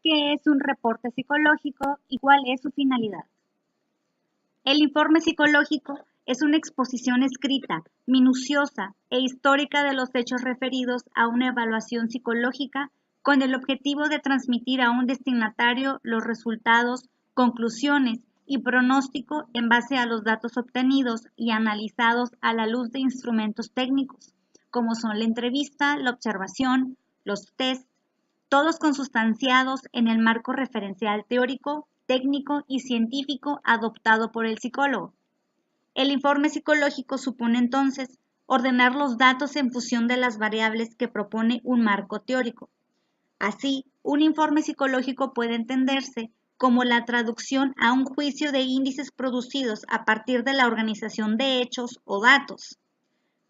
¿Qué es un reporte psicológico y cuál es su finalidad? El informe psicológico es una exposición escrita, minuciosa e histórica de los hechos referidos a una evaluación psicológica con el objetivo de transmitir a un destinatario los resultados, conclusiones y pronóstico en base a los datos obtenidos y analizados a la luz de instrumentos técnicos, como son la entrevista, la observación, los tests, todos consustanciados en el marco referencial teórico, técnico y científico adoptado por el psicólogo. El informe psicológico supone entonces ordenar los datos en función de las variables que propone un marco teórico. Así, un informe psicológico puede entenderse como la traducción a un juicio de índices producidos a partir de la organización de hechos o datos.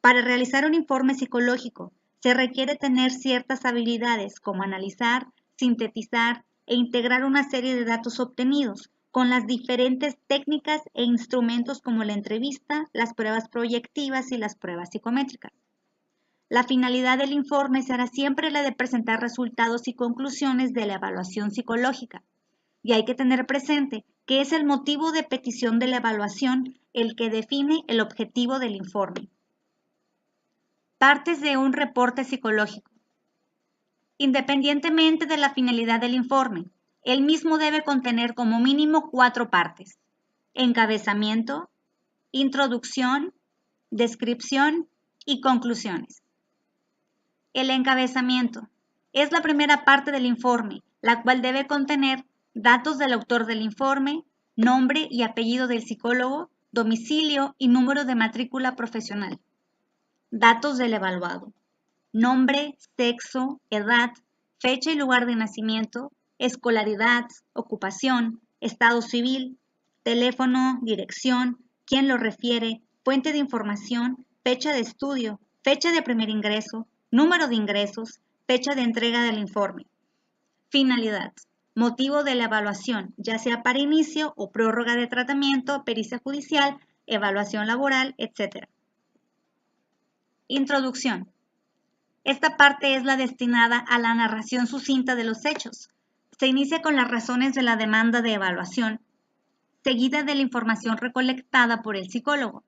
Para realizar un informe psicológico, se requiere tener ciertas habilidades como analizar, sintetizar e integrar una serie de datos obtenidos con las diferentes técnicas e instrumentos como la entrevista, las pruebas proyectivas y las pruebas psicométricas. La finalidad del informe será siempre la de presentar resultados y conclusiones de la evaluación psicológica. Y hay que tener presente que es el motivo de petición de la evaluación el que define el objetivo del informe. Partes de un reporte psicológico. Independientemente de la finalidad del informe, el mismo debe contener como mínimo 4 partes: encabezamiento, introducción, descripción y conclusiones. El encabezamiento es la primera parte del informe, la cual debe contener datos del autor del informe, nombre y apellido del psicólogo, domicilio y número de matrícula profesional. Datos del evaluado: nombre, sexo, edad, fecha y lugar de nacimiento, escolaridad, ocupación, estado civil, teléfono, dirección, quién lo refiere, fuente de información, fecha de estudio, fecha de primer ingreso, número de ingresos, fecha de entrega del informe. Finalidad: motivo de la evaluación, ya sea para inicio o prórroga de tratamiento, pericia judicial, evaluación laboral, etc. Introducción. Esta parte es la destinada a la narración sucinta de los hechos. Se inicia con las razones de la demanda de evaluación, seguida de la información recolectada por el psicólogo.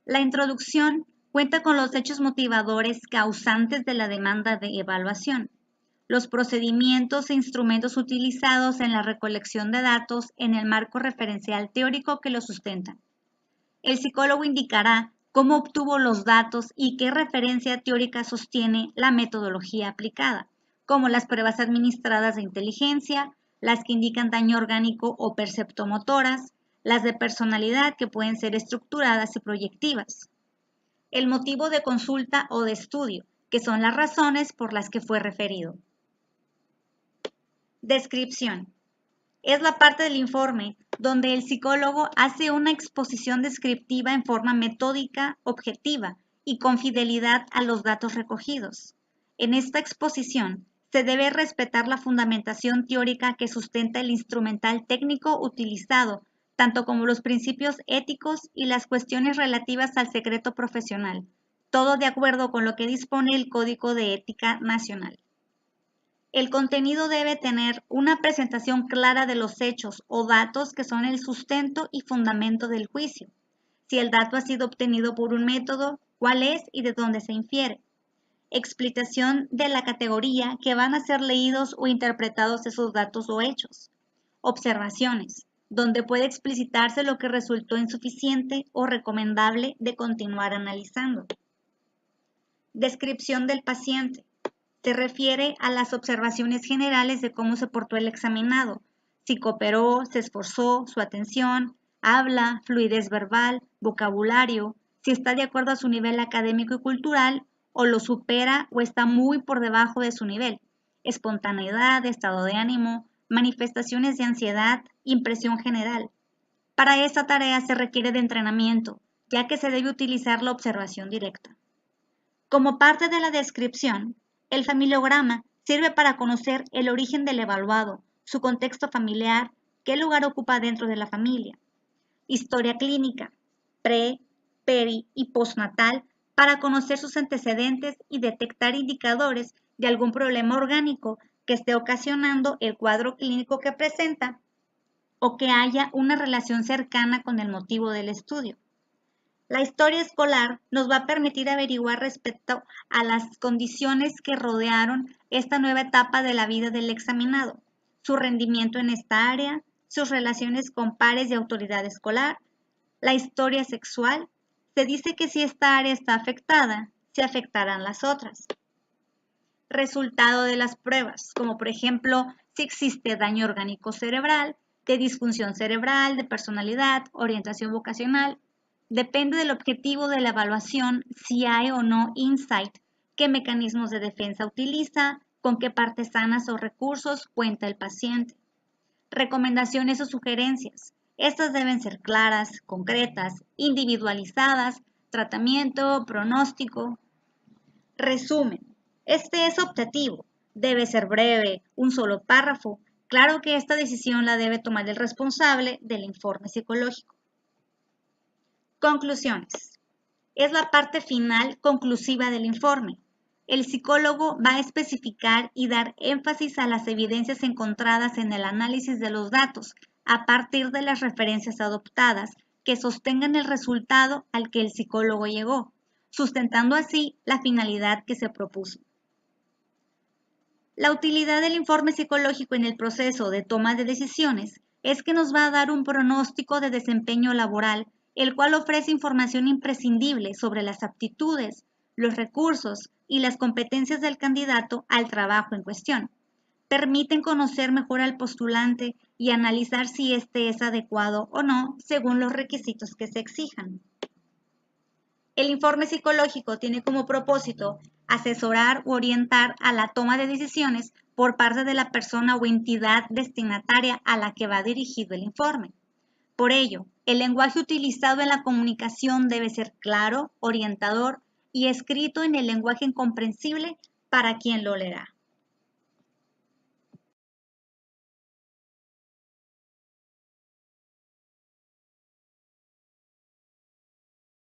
La introducción cuenta con los hechos motivadores causantes de la demanda de evaluación, los procedimientos e instrumentos utilizados en la recolección de datos en el marco referencial teórico que lo sustentan. El psicólogo indicará cómo obtuvo los datos y qué referencia teórica sostiene la metodología aplicada, como las pruebas administradas de inteligencia, las que indican daño orgánico o perceptomotoras, las de personalidad que pueden ser estructuradas y proyectivas. El motivo de consulta o de estudio, que son las razones por las que fue referido. Descripción. Es la parte del informe donde el psicólogo hace una exposición descriptiva en forma metódica, objetiva y con fidelidad a los datos recogidos. En esta exposición se debe respetar la fundamentación teórica que sustenta el instrumental técnico utilizado, tanto como los principios éticos y las cuestiones relativas al secreto profesional, todo de acuerdo con lo que dispone el Código de Ética Nacional. El contenido debe tener una presentación clara de los hechos o datos que son el sustento y fundamento del juicio. Si el dato ha sido obtenido por un método, cuál es y de dónde se infiere. Explicación de la categoría que van a ser leídos o interpretados esos datos o hechos. Observaciones, donde puede explicitarse lo que resultó insuficiente o recomendable de continuar analizando. Descripción del paciente. Se refiere a las observaciones generales de cómo se portó el examinado, si cooperó, se esforzó, su atención, habla, fluidez verbal, vocabulario, si está de acuerdo a su nivel académico y cultural o lo supera o está muy por debajo de su nivel, espontaneidad, estado de ánimo, manifestaciones de ansiedad, impresión general. Para esta tarea se requiere de entrenamiento, ya que se debe utilizar la observación directa. Como parte de la descripción, el familiograma sirve para conocer el origen del evaluado, su contexto familiar, qué lugar ocupa dentro de la familia. Historia clínica, pre, peri y postnatal para conocer sus antecedentes y detectar indicadores de algún problema orgánico que esté ocasionando el cuadro clínico que presenta o que haya una relación cercana con el motivo del estudio. La historia escolar nos va a permitir averiguar respecto a las condiciones que rodearon esta nueva etapa de la vida del examinado, su rendimiento en esta área, sus relaciones con pares y autoridad escolar, la historia sexual. Se dice que si esta área está afectada, se afectarán las otras. Resultado de las pruebas, como por ejemplo si existe daño orgánico cerebral, de disfunción cerebral, de personalidad, orientación vocacional. Depende del objetivo de la evaluación si hay o no insight, qué mecanismos de defensa utiliza, con qué partes sanas o recursos cuenta el paciente. Recomendaciones o sugerencias. Estas deben ser claras, concretas, individualizadas, tratamiento, pronóstico. Resumen. Este es optativo. Debe ser breve, un solo párrafo. Claro que esta decisión la debe tomar el responsable del informe psicológico. Conclusiones. Es la parte final conclusiva del informe. El psicólogo va a especificar y dar énfasis a las evidencias encontradas en el análisis de los datos a partir de las referencias adoptadas que sostengan el resultado al que el psicólogo llegó, sustentando así la finalidad que se propuso. La utilidad del informe psicológico en el proceso de toma de decisiones es que nos va a dar un pronóstico de desempeño laboral, el cual ofrece información imprescindible sobre las aptitudes, los recursos y las competencias del candidato al trabajo en cuestión. Permiten conocer mejor al postulante y analizar si éste es adecuado o no según los requisitos que se exijan. El informe psicológico tiene como propósito asesorar u orientar a la toma de decisiones por parte de la persona o entidad destinataria a la que va dirigido el informe. Por ello, el lenguaje utilizado en la comunicación debe ser claro, orientador y escrito en el lenguaje comprensible para quien lo leerá.